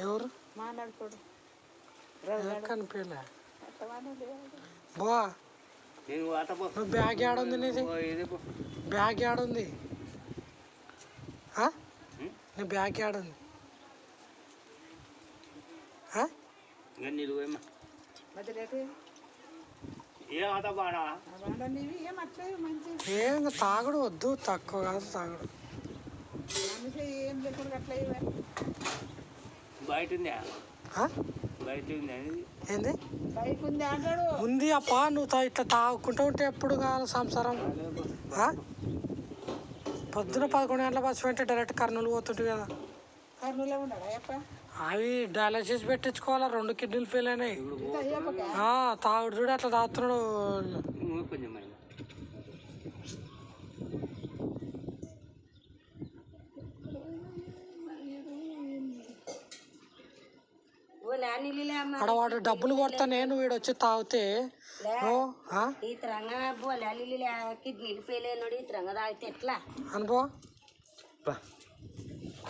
ఎవరు మా నడుపుడు కనిపించలే బా నువ్వు బ్యాగ్ ఏడుంది నీది బ్యాగ్ ఏడుంది నీ బ్యాగ్ ఏడుంది ఏం తాగుడు వద్దు తక్కువ కాదు తాగుడు ఏం లేకుండా అట్లా బయట ఉందా ఏంది బైక్ ఉంది అంటాడు ఉంది అప్ప నువ్వు ఇట్లా తాగుకుంటూ ఉంటే ఎప్పుడు కావాలి సంసారం పొద్దున 11 గంటల బస్సు వెంటే డైరెక్ట్ కర్నూలు పోతుంటుంది కదా కర్నూలులో ఉన్నాడా అప్ప అవి డయాలసిస్ పెట్టించుకోవాలా 2 కిడ్నీలు ఫెయిల్ అయినాయి తాగుడు చూడు అట్లా తాగుతున్నాడు వాడు డబ్బులు కొడతా నేను వీడు వచ్చి తాగితే కిడ్నీలు ఫెయిల్ అయినాడు ఈ తాగితే ఎట్లా అనుభవం